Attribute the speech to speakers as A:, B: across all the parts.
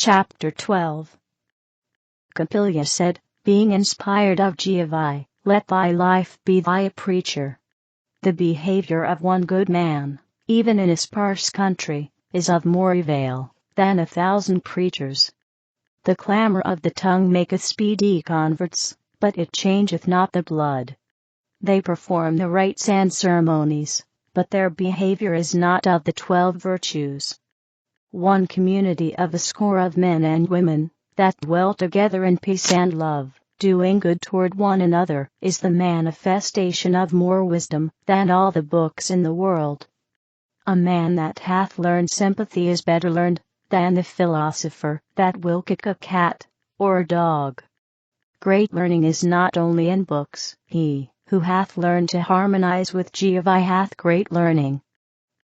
A: Chapter 12. Capilya said, being inspired of Jehovah, let thy life be thy a preacher. The behavior of one good man, even in a sparse country, is of more avail than 1,000 preachers. The clamor of the tongue maketh speedy converts, but it changeth not the blood. They perform the rites and ceremonies, but their behavior is not of the 12 virtues. One community of a score of men and women, that dwell together in peace and love, doing good toward one another, is the manifestation of more wisdom than all the books in the world. A man that hath learned sympathy is better learned than the philosopher that will kick a cat or a dog. Great learning is not only in books. He who hath learned to harmonize with Jehovah hath great learning.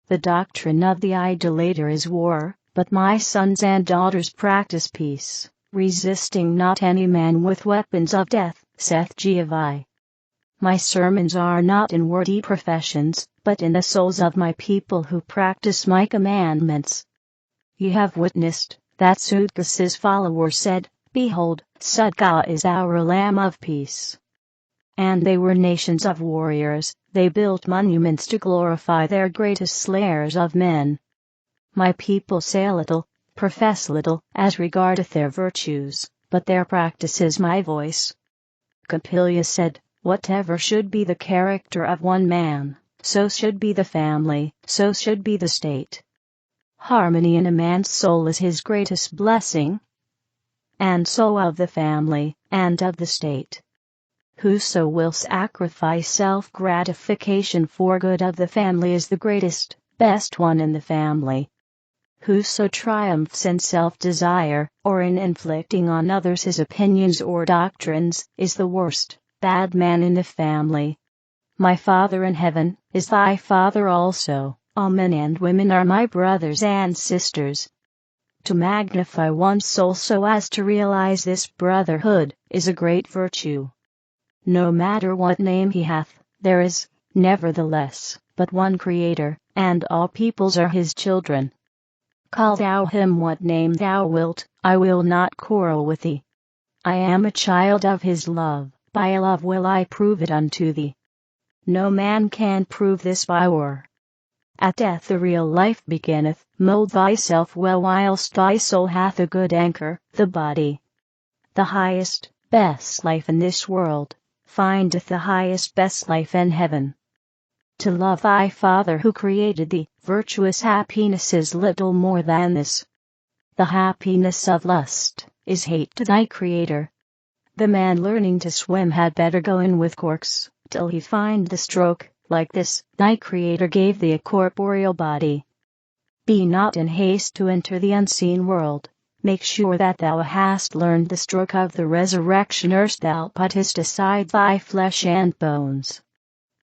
A: The doctrine of the idolater is war, but my sons and daughters practice peace, resisting not any man with weapons of death, saith Jehovah. My sermons are not in wordy professions, but in the souls of my people who practice my commandments. Ye have witnessed that Sudgas's followers said, Behold, Sudga is our Lamb of peace. And they were nations of warriors, they built monuments to glorify their greatest slayers of men. My people say little, profess little, as regardeth their virtues, but their practice is my voice. Capilya said, whatever should be the character of one man, so should be the family, so should be the state. Harmony in a man's soul is his greatest blessing, and so of the family, and of the state. Whoso will sacrifice self-gratification for good of the family is the greatest, best one in the family. Whoso triumphs in self-desire, or in inflicting on others his opinions or doctrines, is the worst, bad man in the family. My Father in heaven is thy Father also. All men and women are my brothers and sisters. To magnify one's soul so as to realize this brotherhood is a great virtue. No matter what name he hath, there is, nevertheless, but one Creator, and all peoples are his children. Call thou him what name thou wilt, I will not quarrel with thee. I am a child of his love, by love will I prove it unto thee. No man can prove this by war. At death the real life beginneth. Mold thyself well whilst thy soul hath a good anchor, the body. The highest, best life in this world findeth the highest, best life in heaven. To love thy Father who created thee, virtuous happiness is little more than this. The happiness of lust is hate to thy Creator. The man learning to swim had better go in with corks, till he find the stroke. Like this, thy Creator gave thee a corporeal body. Be not in haste to enter the unseen world. Make sure that thou hast learned the stroke of the resurrection erst thou puttest aside thy flesh and bones.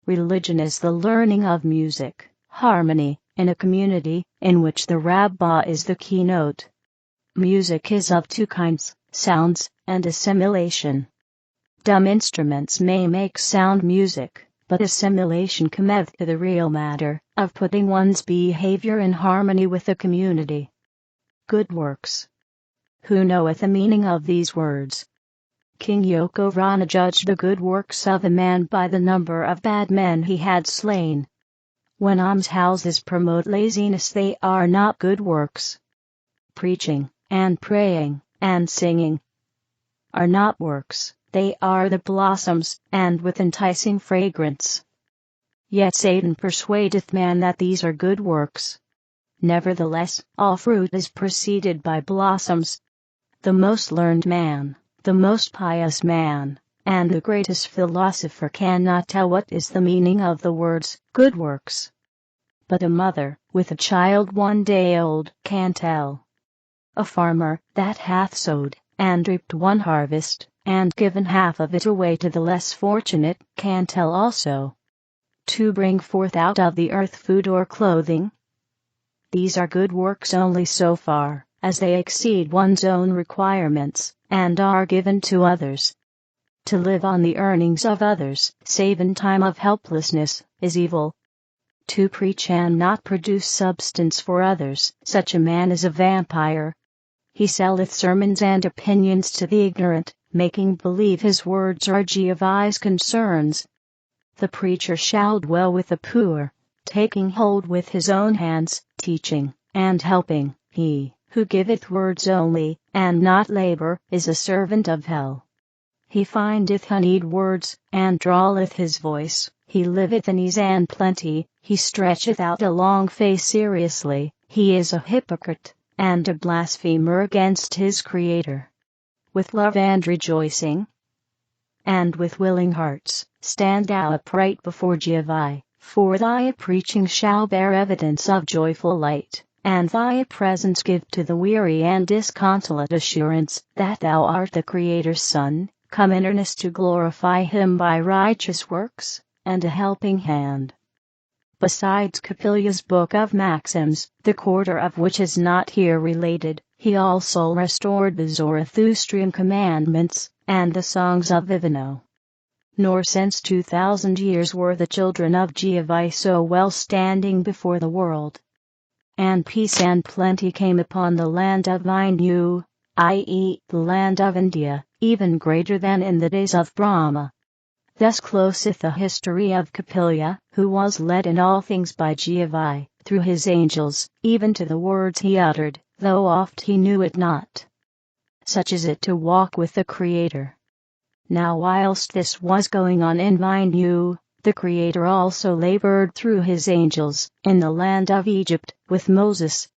A: Religion is the learning of music, harmony, in a community, in which the rabbah is the keynote. Music is of two kinds, sounds, and assimilation. Dumb instruments may make sound music, but assimilation cometh to the real matter, of putting one's behavior in harmony with the community. Good works. Who knoweth the meaning of these words? King Yokorana judged the good works of a man by the number of bad men he had slain. When almshouses promote laziness, they are not good works. Preaching, and praying, and singing are not works, they are the blossoms, and with enticing fragrance. Yet Satan persuadeth man that these are good works. Nevertheless, all fruit is preceded by blossoms. The most learned man, the most pious man, and the greatest philosopher cannot tell what is the meaning of the words, good works. But a mother, with a child 1 day old, can tell. A farmer, that hath sowed, and reaped one harvest, and given half of it away to the less fortunate, can tell also. To bring forth out of the earth food or clothing. These are good works only so far as they exceed one's own requirements, and are given to others. To live on the earnings of others, save in time of helplessness, is evil. To preach and not produce substance for others, such a man is a vampire. he selleth sermons and opinions to the ignorant, making believe his words are Jehovah's concerns. The preacher shall dwell with the poor, taking hold with his own hands, teaching, and helping. He who giveth words only, and not labor, is a servant of hell. He findeth honeyed words, and drawleth his voice. He liveth in ease and plenty, he stretcheth out a long face seriously. He is a hypocrite, and a blasphemer against his Creator. With love and rejoicing, and with willing hearts, stand thou upright before Jehovah, for thy preaching shall bear evidence of joyful light, and thy presence give to the weary and disconsolate assurance that thou art the Creator's Son. Come in earnest to glorify him by righteous works, and a helping hand. Besides Capilya's book of maxims, the quarter of which is not here related, he also restored the Zarathustrian commandments, and the songs of Ivano. Nor since 2000 years were the children of Jehovah so well standing before the world. And peace and plenty came upon the land of Ainu, i.e., the land of India, even greater than in the days of Brahma. Thus closeth the history of Capilya, who was led in all things by Jehovah, through his angels, even to the words he uttered, though oft he knew it not. Such is it to walk with the Creator. Now whilst this was going on in Ainu, the Creator also labored through his angels, in the land of Egypt, with Moses,